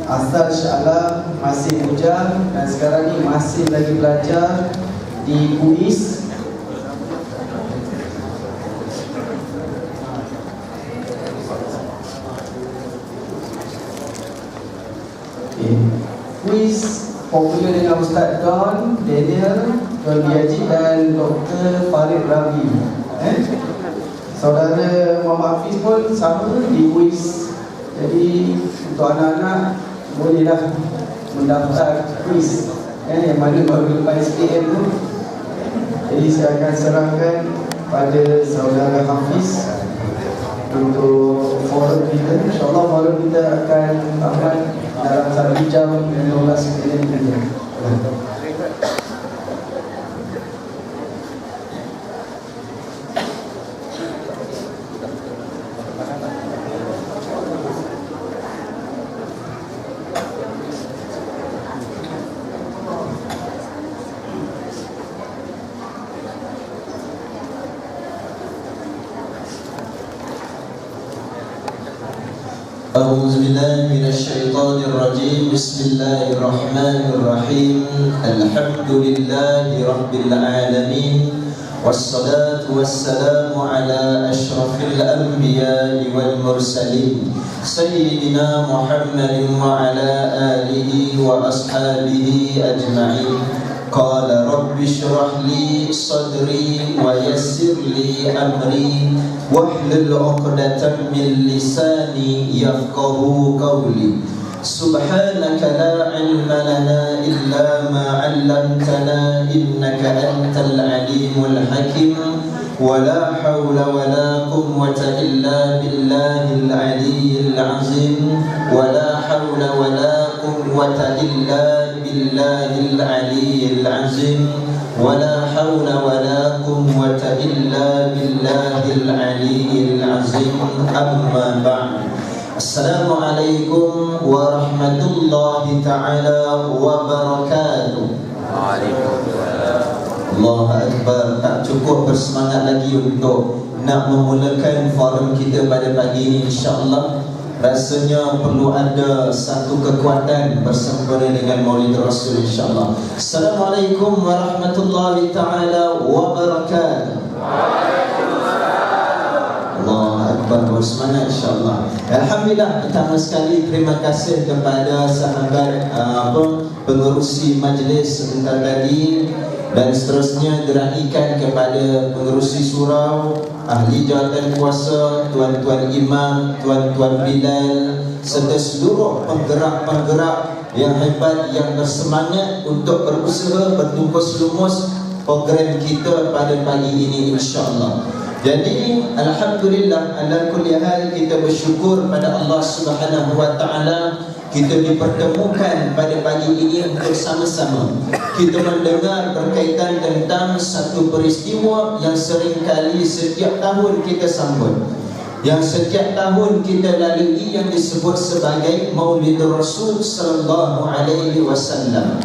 asal Sya'ala, masih bujang dan sekarang ni masih lagi belajar di UIS. UIS popular dengan Ustaz Don, Daniel, Don Biaji dan Dr. Farid Rabi. Saudara Muhammad Hafiz pun sama di UIS. Jadi untuk anak-anak bolehlah mendaftar kuis yang mana baru lepas SPM tu. Jadi saya akan serahkan pada saudara Hafiz untuk forum kita. InsyaAllah forum kita akan tamat dalam 1 jam 15 minit saja. أعوذ بالله من الشيطان الرجيم. بسم الله الرحمن الرحيم. الحمد لله رب العالمين، والصلاة والسلام على أشرف الأنبياء والمرسلين سيدنا محمد وعلى آله وأصحابه أجمعين. قال رب اشرح لي صدري ويسر لي أمري واحلل عقدة من لساني يفقه قولي. سبحانك لا علم لنا إلا ما علمتنا إنك أنت العليم الحكيم. ولا حول ولا قوة إلا بالله العلي العظيم. ولا حول ولا قوة إلا بالله العلي العظيم. ولا حول ولا قوة إلا بالله العلي العظيم. أما بعد. Assalamualaikum warahmatullahi ta'ala wabarakatuh. Waalaikumsalam. Allahu Akbar. Tak cukup bersemangat lagi untuk nak memulakan forum kita pada pagi ini, insyaAllah. Rasanya perlu ada satu kekuatan bersempena dengan Maulid Rasul, insyaAllah. Assalamualaikum warahmatullahi ta'ala wabarakatuh. Allah Akbar, bersemangat insyaAllah. Alhamdulillah, pertama sekali terima kasih kepada sahabat pengerusi majlis sebentar tadi, dan seterusnya diraikan kepada pengerusi surau, ahli jawatan kuasa, tuan-tuan imam, tuan-tuan bilal, serta seluruh penggerak-penggerak yang hebat yang bersemangat untuk berusaha bertumpus lumus program kita pada pagi ini, insyaAllah. Jadi alhamdulillah, ala kulli hal kita bersyukur pada Allah Subhanahu wa taala kita dipertemukan pada pagi ini untuk sama-sama kita mendengar berkaitan tentang satu peristiwa yang seringkali setiap tahun kita sambut, yang setiap tahun kita lalui, yang disebut sebagai Maulid Rasul sallallahu alaihi wasallam.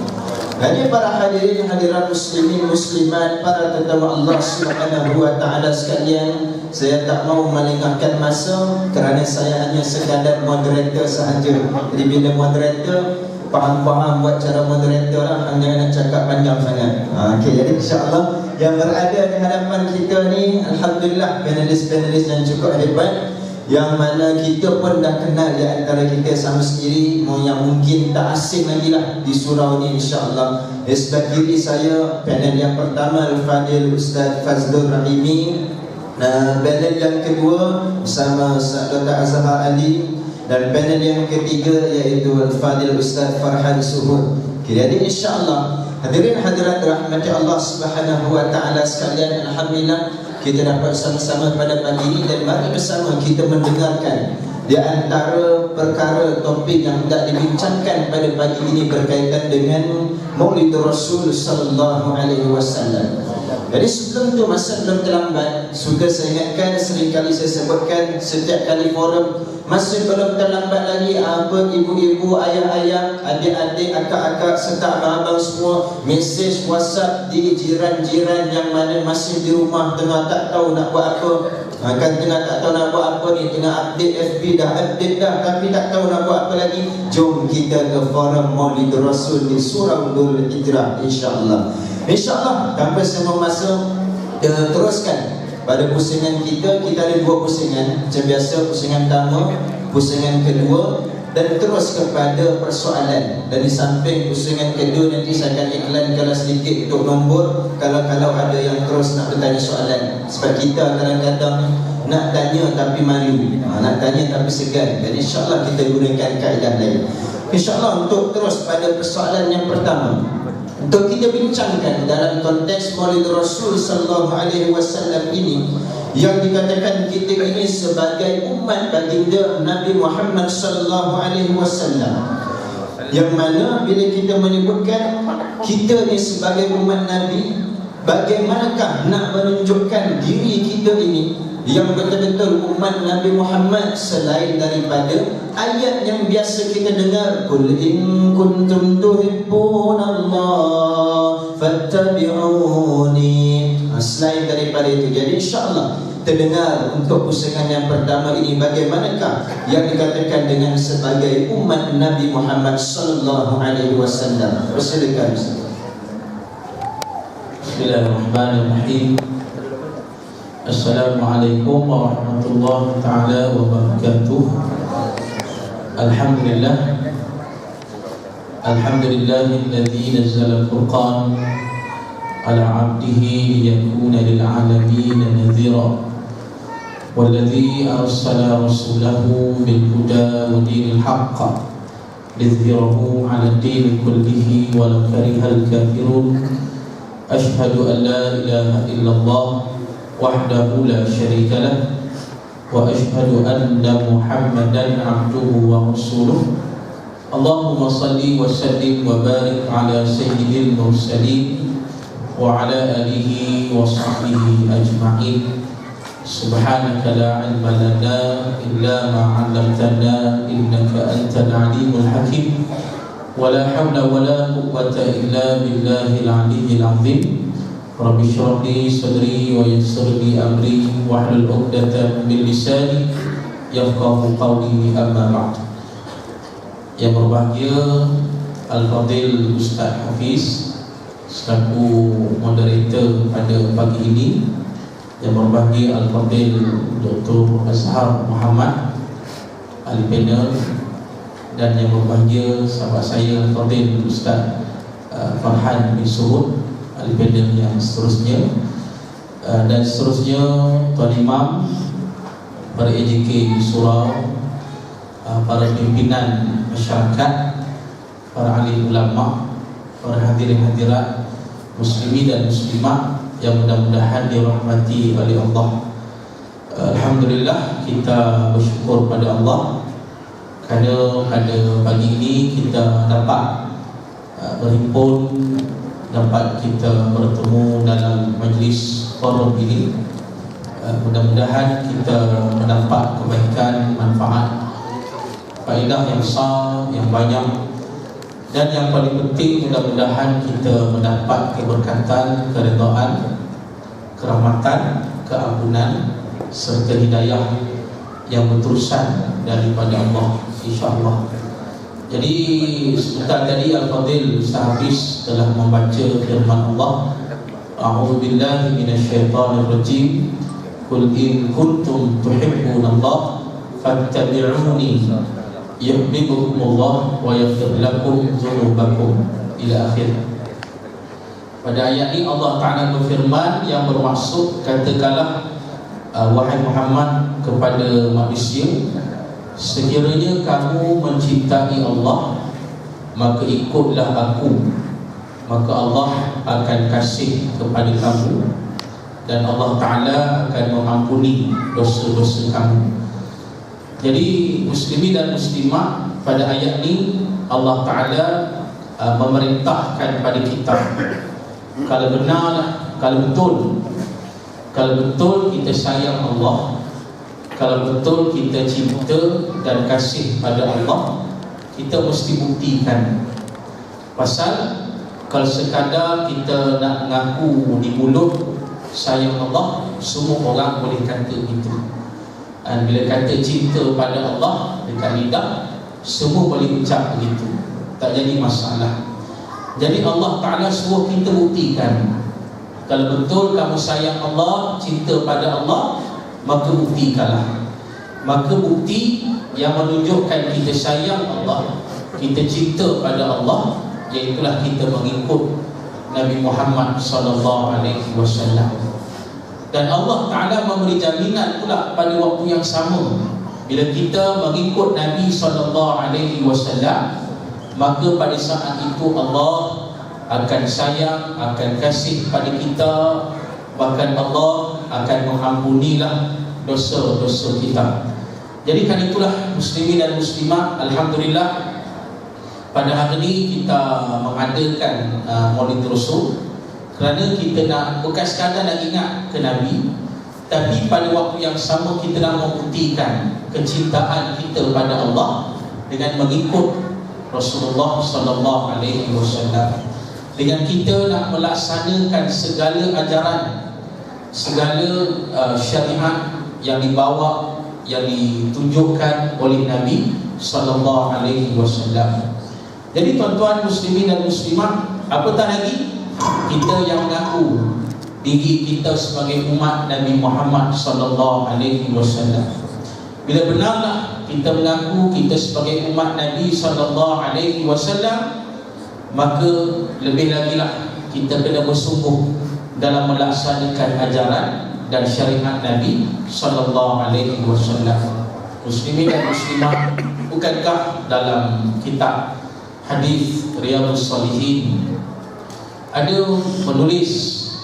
Jadi para hadirin hadirat muslimin muslimat, para tetamu Allah Subhanahu wa taala sekalian, saya tak mau melengahkan masa kerana saya hanya sekadar moderator sahaja. Jadi bila moderator faham-faham buat cara moderator lah, hanya nak cakap panjang sangat. Okey, jadi insya-Allah yang berada di hadapan kita ni alhamdulillah panelis-panelis yang cukup hebat, yang mana kita pun dah kenal di antara kita sama sendiri, yang mungkin tak asing lagi lah di surau ni, insyaAllah. Di sebelah kiri saya, panel yang pertama Al-Fadil Ustaz Fazlur Rahimi, panel yang kedua bersama Ustaz Dr. Azhar Ali, dan panel yang ketiga iaitu Al-Fadil Ustaz Farhan Suhud. Okay, jadi insyaAllah hadirin hadirat rahmati Allah Subhanahu wa ta'ala sekalian, alhamdulillah kita dapat sama-sama pada pagi ini, dan mari bersama kita mendengarkan di antara perkara topik yang hendak dibincangkan pada pagi ini berkaitan dengan Maulid Rasul sallallahu alaihi wasallam. Jadi sebelum tu, masa belum terlambat, suka saya ingatkan, seringkali saya sebutkan setiap kali forum, masih belum terlambat lagi apa ibu-ibu, ayah-ayah, adik-adik, akak-akak serta abang-abang semua mesej WhatsApp di jiran-jiran yang mana masih di rumah tengah tak tahu nak buat apa. Kan tengah tak tahu nak buat apa ni, tengah update FB dah, update dah, tapi tak tahu nak buat apa lagi. Jom kita ke forum Maulid Rasul di Surau Dhul Hijrah, insya-Allah. InsyaAllah tanpa semua masa teruskan pada pusingan kita. Kita ada 2 pusingan. Macam biasa, pusingan pertama, pusingan kedua, dan terus kepada persoalan. Dan di samping pusingan kedua nanti saya akan iklankan sedikit untuk nombor kalau ada yang terus nak bertanya soalan. Sebab kita kadang-kadang nak tanya tapi malu, nak tanya tapi segan. Dan insyaAllah kita gunakan kaedah lain. InsyaAllah untuk terus pada persoalan yang pertama, untuk kita bincangkan dalam konteks Maulid Rasul sallallahu alaihi wasallam ini, yang dikatakan kita ini sebagai umat baginda Nabi Muhammad sallallahu alaihi wasallam, yang mana bila kita menyebutkan kita ni sebagai umat Nabi, bagaimanakah nak menunjukkan diri kita ini yang betul-betul umat Nabi Muhammad selain daripada ayat yang biasa kita dengar, qul in kuntum tuhibbunallah fattabi'uni. Selain daripada itu, jadi insya-Allah terdengar untuk pusingan yang pertama ini bagaimanakah yang dikatakan dengan sebagai umat Nabi Muhammad sallallahu alaihi wasallam. Silakan. Bismillahirrahmanirrahim. Assalamualaikum warahmatullahi ta'ala wabarakatuh. Alhamdulillah, alhamdulillahilladzi nazzala al-furqan ala 'abdihi liyakuna lil 'alamin nadhira, walladzi arsala rasulahu bil huda wa dinil haqq lidhhirahu 'ala ad-din kullihi walau karihal kafirun. Ashhadu an la ilaha illallah wahdahu la syarika lah, wa ashhadu anna Muhammadan 'abduhu wa rasuluh. Allahumma salli wa sallim wa barik ala sayyidil mursalin wa ala alihi wa sahbihi ajma'in. Subhanaka la ilma lana illa ma 'allamtana innaka antal alimul hakim. Wa la hawla wa la quwwata illa billahil aliyyil azim. Rabbi shrah li sadri wa yassir li amri wahlul 'uqdatam min lisani yafqahu qawli, amma ba'd. Yang berbahagia Al-Fadil Ustaz Hafiz selaku moderator pada pagi ini, yang berbahagia Al-Fadil Dr. Azhar Muhammad ahli panel, dan yang berbahagia sahabat saya Al-Fadil Ustaz Farhan bin Surut ahli panel yang seterusnya, dan seterusnya Tuan Imam, para AJK di surau, para pimpinan masyarakat, para ahli ulama, para hadirin hadirat muslimin dan muslimat yang mudah-mudahan dirahmati oleh Allah. Alhamdulillah, kita bersyukur pada Allah kerana pada pagi ini kita dapat berhimpun, dapat kita bertemu dalam majlis forum ini. Mudah-mudahan kita mendapat kebaikan, manfaat, faedah yang besar, yang banyak, dan yang paling penting mudah-mudahan kita mendapat keberkatan, keredaan, kerahmatan, keampunan serta hidayah yang berterusan daripada Allah, insya-Allah. Jadi sebentar tadi Al-Fadil Ustaz Hafiz telah membaca firman Allah, a'udzubillahi minasyaitonir rajim, qul in kuntum tuhibbunallah fattabi'uni yuhibbukumullah wa yaghfir lakum dzunubakum, ila akhir. Pada ayat ini Allah Ta'ala berfirman yang bermaksud, katakanlah wahai Muhammad kepada manusia, sekiranya kamu mencintai Allah, maka ikutlah aku, maka Allah akan kasih kepada kamu, dan Allah Ta'ala akan mengampuni dosa-dosa kamu. Jadi muslimin dan muslimat, pada ayat ini Allah Ta'ala memerintahkan pada kita, kalau benar, kalau betul kita sayang Allah, kalau betul kita cinta dan kasih pada Allah, kita mesti buktikan. Pasal kalau sekadar kita nak mengaku di mulut sayang Allah, semua orang boleh kata itu. Bila kata cinta pada Allah dekat lidah, semua boleh ucap begitu, tak jadi masalah. Jadi Allah Ta'ala suruh kita buktikan. Kalau betul kamu sayang Allah, cinta pada Allah, maka buktikanlah. Maka bukti yang menunjukkan kita sayang Allah, kita cinta pada Allah, iaitulah kita mengikut Nabi Muhammad SAW. Dan Allah Ta'ala memberi jaminan pula pada waktu yang sama. Bila kita mengikut Nabi SAW, maka pada saat itu Allah akan sayang, akan kasih pada kita. Bahkan Allah akan mengampunilah dosa-dosa kita. Jadi kan itulah muslimin dan muslimat, alhamdulillah pada hari ini kita mengadakan Maulid Rasul kerana kita nak, bukan sekadar nak ingat ke Nabi, tapi pada waktu yang sama kita nak membuktikan kecintaan kita pada Allah dengan mengikut Rasulullah SAW. Dengan kita nak melaksanakan segala ajaran, segala syariat yang dibawa, yang ditunjukkan oleh Nabi SAW. Jadi tuan-tuan muslimin dan muslimat, apatah lagi kita yang mengaku diri kita sebagai umat Nabi Muhammad SAW. Bila benarlah kita mengaku kita sebagai umat Nabi SAW, maka lebih lagi lah kita kena bersungguh dalam melaksanakan ajaran dan syariat Nabi SAW. Muslimin dan muslimat, bukankah dalam kitab hadis Riyadhus Shalihin ada menulis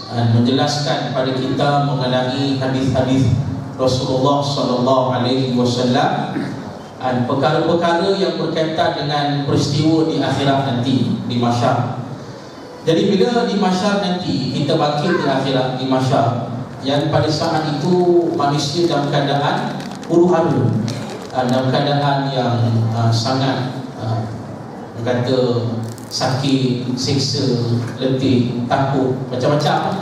menjelaskan kepada kita mengenai hadis-hadis Rasulullah SAW dan perkara-perkara yang berkaitan dengan peristiwa di akhirat nanti, di mahsyar. Jadi bila di mahsyar nanti kita bangkit di akhirat, di mahsyar, yang pada saat itu manusia dalam keadaan huru-hara, dalam keadaan yang sangat kata sakit, siksa, letih, takut, macam-macam.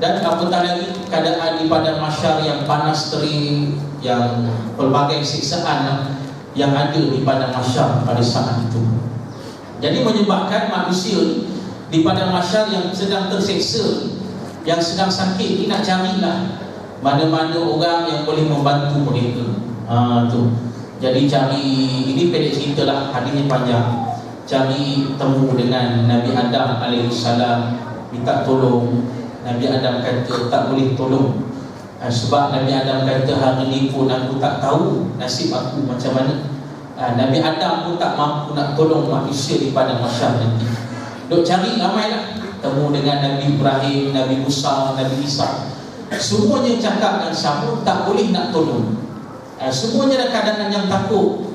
Dan apatah lagi keadaan di padang mahsyar yang panas terik, yang pelbagai siksaan yang ada di padang mahsyar pada saat itu. Jadi menyebabkan manusia di padang mahsyar yang sedang tersiksa, yang sedang sakit, dia nak carilah mana-mana orang yang boleh membantu mereka. Tu. Jadi cari, ini pendek cerita lah, hadisnya panjang. Cari temu dengan Nabi Adam alaihissalam, minta tolong. Nabi Adam kata tak boleh tolong, sebab Nabi Adam kata hari ni pun aku tak tahu nasib aku macam mana. Nabi Adam pun tak mampu nak tolong manusia di padang mahsyar nanti. Duk cari ramailah, temu dengan Nabi Ibrahim, Nabi Musa, Nabi Isa. Semuanya cakap yang sama, tak boleh nak tolong. Semuanya dalam keadaan yang takut.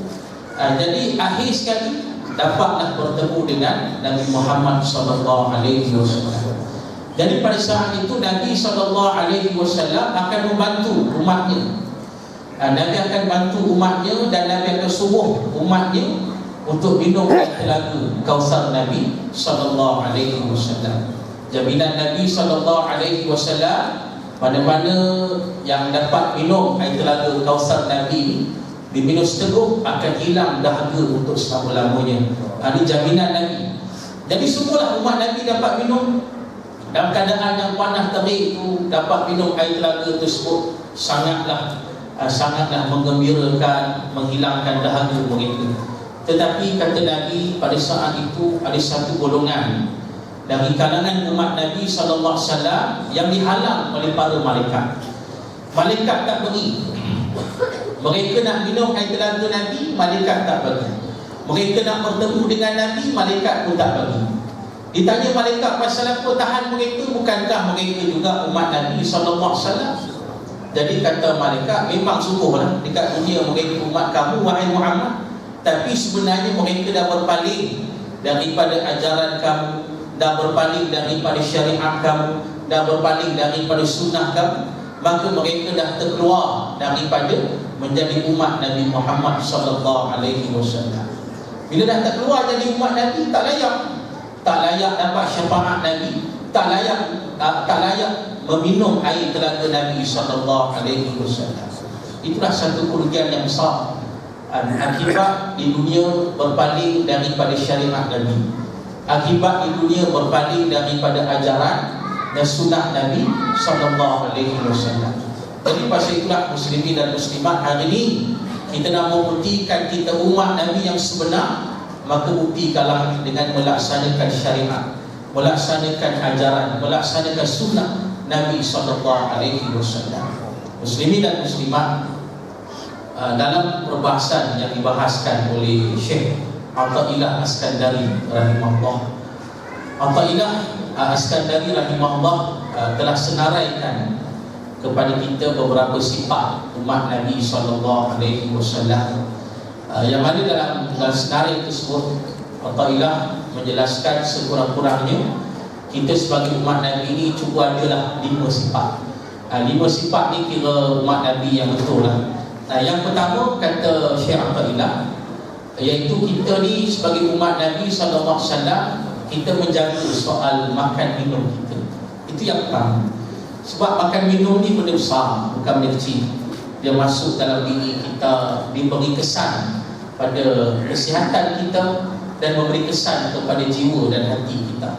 Jadi akhir sekali dapatlah bertemu dengan Nabi Muhammad SAW. Jadi pada saat itu Nabi SAW akan membantu umatnya. Nabi akan bantu umatnya dan Nabi akan suruh umatnya untuk minum air telaga Kausar Nabi SAW. Jaminan Nabi SAW, mana-mana yang dapat minum air telaga Kausar Nabi diminum seteguk akan hilang dahaga untuk selama-lamanya. Ini jaminan Nabi. Jadi semualah umat Nabi dapat minum dalam keadaan yang panas terik itu, dapat minum air telaga tersebut, sangatlah menggembirakan, menghilangkan dahaga mereka. Tetapi kata Nabi, pada saat itu ada satu golongan dari kalangan umat Nabi SAW yang dihalang oleh para malaikat. Malaikat tak beri. Mereka nak minum air telaga Nabi, malaikat tak bagi. Mereka nak bertemu dengan Nabi, malaikat pun tak bagi. Ditanya malaikat pasal apa tahan mereka, bukankah mereka juga umat Nabi SAW? Jadi kata malaikat, memang sungguhlah dekat dunia mereka umat kamu wahai Muhammad, tapi sebenarnya mereka dah berpaling daripada ajaran kamu, dah berpaling daripada syariat kamu, dah berpaling daripada sunnah kamu. Maka mereka dah terkeluar daripada menjadi umat Nabi Muhammad SAW. Bila dah terkeluar jadi umat Nabi, tak layak dapat syafaat Nabi, tak layak meminum air telaga Nabi sallallahu alaihi wasallam. Itulah satu kerugian yang besar. Akibat di dunia berpaling daripada syariat Nabi. Akibat di dunia berpaling daripada ajaran dan sunnah Nabi sallallahu alaihi wasallam. Jadi pasal itulah muslimin dan muslimat, hari ini kita nak membuktikan kita umat Nabi yang sebenar, maka buktikanlah dengan melaksanakan syariat, melaksanakan ajaran, melaksanakan sunnah Nabi sallallahu alaihi wasallam. Muslimin dan muslimat, dalam perbahasan yang dibahaskan oleh Syekh Athaillah Askandari rahimahullah, Athaillah Askandari rahimahullah telah senaraikan kepada kita beberapa sifat umat Nabi sallallahu alaihi wasallam, yang mana dalam senarai tersebut Athaillah menjelaskan sekurang-kurangnya kita sebagai umat Nabi ini cuba adalah 5 sifat. 5 sifat ni kira umat Nabi yang betul lah. Yang pertama kata Syekh Athaillah, iaitu kita ni sebagai umat Nabi sallallahu alaihi wasallam, kita menjaga soal makan minum kita. Itu yang pertama. Sebab makan minum ni benda besar, bukan benda kecil. Dia masuk dalam diri kita, diberi kesan pada kesihatan kita dan memberi kesan kepada jiwa dan hati kita.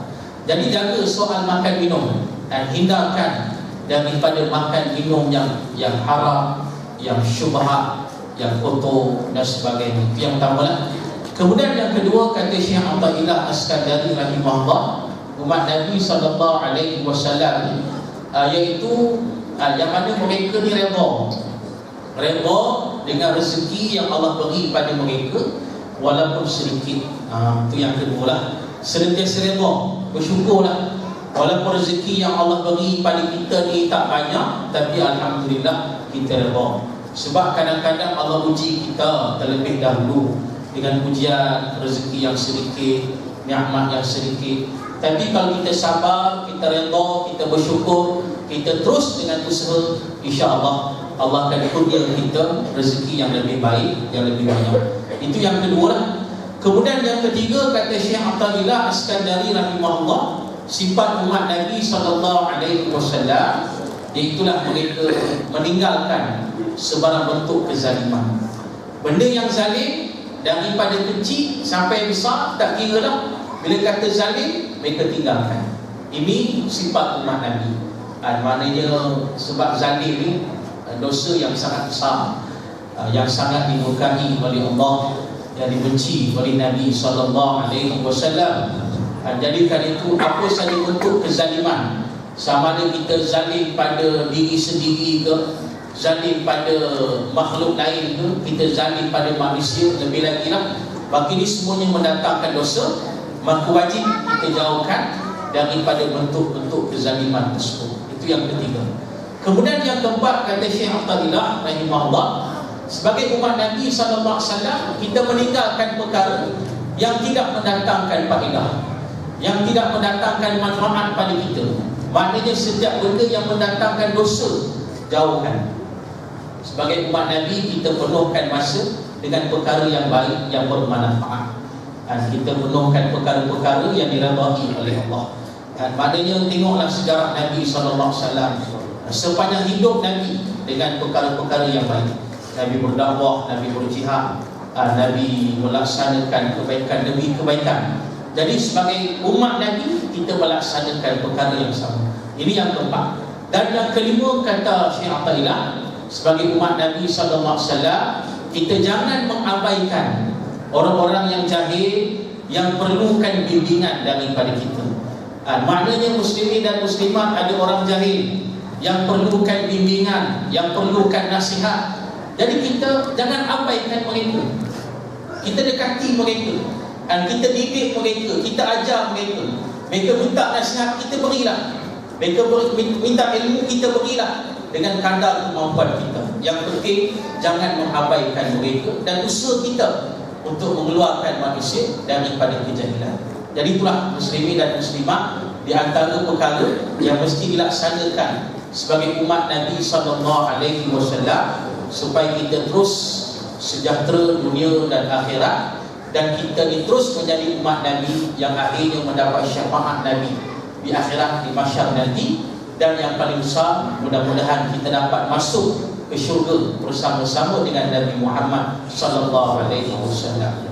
Jadi jaga soal makan minum dan hindarkan daripada makan minum yang haram, yang syubhat, yang kotor dan sebagainya. Itu yang pertama lah. Kemudian yang kedua kata Syekh Athaillah Askandari rahimahullah, umat Nabi sallallahu alaihi wasallam iaitu yang mana mereka ni redha dengan rezeki yang Allah beri pada mereka walaupun sedikit. Itu yang kedua lah. Senantiasa redha, bersyukurlah walaupun rezeki yang Allah beri pada kita ni tak banyak, tapi alhamdulillah kita redha. Sebab kadang-kadang Allah uji kita terlebih dahulu dengan ujian rezeki yang sedikit, nikmat yang sedikit. Tapi kalau kita sabar, kita redha, kita bersyukur, kita terus dengan usaha, insya-Allah Allah akan kurnia kita rezeki yang lebih baik, yang lebih banyak. Itu yang kedua lah. Kemudian yang ketiga kata Syekh Athaillah Askandari rahimahullah, sifat umat Nabi sallallahu alaihi wasallam, iaitulah mereka meninggalkan sebarang bentuk kezaliman. Benda yang zalim daripada kecil sampai besar tak kira lah. Bila kata zalim, mereka tinggalkan. Ini sifat umat Nabi. Maknanya sebab zalim ni dosa yang sangat besar, yang sangat dimurkai oleh Allah, yang dibenci oleh Nabi sallallahu alaihi wasallam. Jadi kerana itu apa saja bentuk kezaliman, sama ada kita zalim pada diri sendiri ke, zalim pada makhluk lain ke, kita zalim pada manusia, lebih lagi lah, bagi ini semuanya mendatangkan dosa, maka wajib kita jauhkan daripada bentuk-bentuk kezaliman tersebut. Itu yang ketiga. Kemudian yang keempat kata Syekh Athaillah rahimahullah, sebagai umat Nabi sallallahu alaihi wasallam, kita meninggalkan perkara yang tidak mendatangkan faedah, yang tidak mendatangkan manfaat pada kita. Maknanya setiap benda yang mendatangkan dosa, jauhkan. Sebagai umat Nabi, kita penuhkan masa dengan perkara yang baik, yang bermanfaat. Kita penuhkan perkara-perkara yang diredai oleh Allah. Maknanya tengoklah sejarah Nabi SAW. Sepanjang hidup Nabi dengan perkara-perkara yang baik. Nabi berdakwah, Nabi berjihad, Nabi melaksanakan kebaikan demi kebaikan. Jadi sebagai umat Nabi, kita melaksanakan perkara yang sama. Ini yang keempat. Dan yang kelima kata Syekh Athaillah, sebagai umat Nabi SAW, kita jangan mengabaikan orang-orang yang jahil, yang perlukan bimbingan daripada kita. Maknanya muslimin dan muslimat, ada orang jahil yang perlukan bimbingan, yang perlukan nasihat. Jadi kita jangan abaikan mereka. Kita dekati mereka, kita didik mereka, kita ajar mereka. Mereka minta nasihat, kita berilah. Mereka minta ilmu, kita berilah dengan kadar kemampuan kita. Yang penting jangan mengabaikan mereka dan usaha kita untuk mengeluarkan manusia daripada kejahilan. Jadi itulah muslimin dan muslimat, di antara perkara yang mesti dilaksanakan sebagai umat Nabi SAW, supaya kita terus sejahtera dunia dan akhirat, dan kita ni terus menjadi umat Nabi yang akhirnya mendapat syafaat Nabi di akhirat, di mahsyar nanti. dan yang paling besar, mudah-mudahan kita dapat masuk ke syurga bersama-sama dengan Nabi Muhammad sallallahu alaihi wasallam.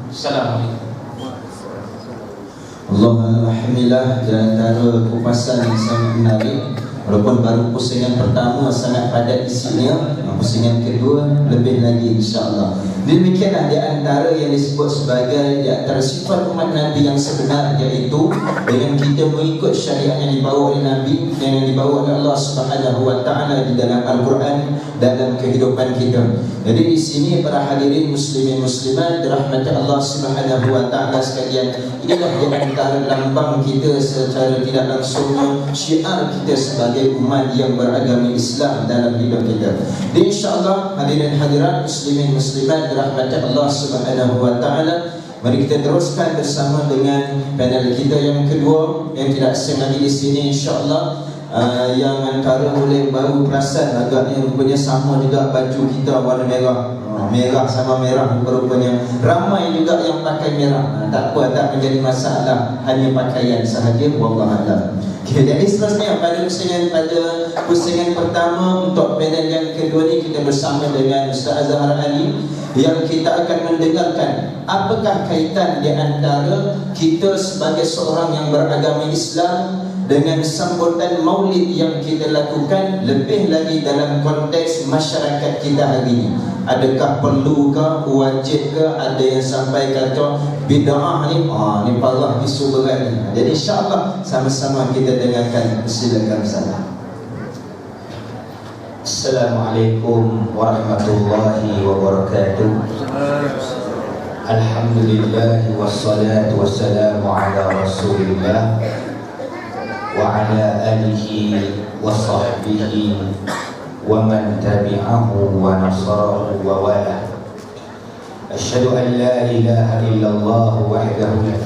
Assalamualaikum. Alhamdulillah, di antara kupasan yang sangat menarik, walaupun baru pusingan pertama sangat padat isinya, pusingan kedua lebih lagi insya-Allah. Demikianlah di antara yang disebut sebagai di antara sifat umat Nabi yang sebenar, iaitu dengan kita mengikut syariat yang dibawa oleh Nabi dan yang dibawa oleh Allah Subhanahu wa taala di dalam Al-Quran dalam kehidupan kita. Jadi di sini para hadirin muslimin muslimat dirahmati Allah Subhanahu wa taala sekalian, inilah di antara lambang kita secara tidak langsungnya, syiar kita sebagai umat yang beragama Islam dalam hidup kita. Dan insya-Allah hadirin hadirat muslimin muslimat dirahmati Allah Subhanahu wa taala, mari kita teruskan bersama dengan panel kita yang kedua yang tidak asing lagi di sini insya-Allah. Yang antara boleh baru perasan agaknya rupanya sama juga baju kita warna merah, merah sama merah rupanya ramai juga yang pakai merah. Tak apa, tak menjadi masalah, hanya pakaian sahaja, wallahu a'lam. Okay, jadi seterusnya pada pusingan pertama untuk panel yang kedua ni kita bersama dengan Ustaz Azhar Ali yang kita akan mendengarkan apakah kaitan di antara kita sebagai seorang yang beragama Islam dengan sambutan maulid yang kita lakukan, lebih lagi dalam konteks masyarakat kita hari ini. Adakah perlukah, wajibkah? Ada yang sampai kata bid'ah ni, ni parah isu berat ni. Jadi insya-Allah sama-sama kita dengarkan. Silakan Ustaz. Assalamualaikum warahmatullahi wabarakatuh. Alhamdulillah wassalatu wassalamu ala Rasulillah wa ala alihi wa sahbihi wa man tabi'ahu wa nasarahu wa wala. Asyhadu an la ilaha illallah wahdahu la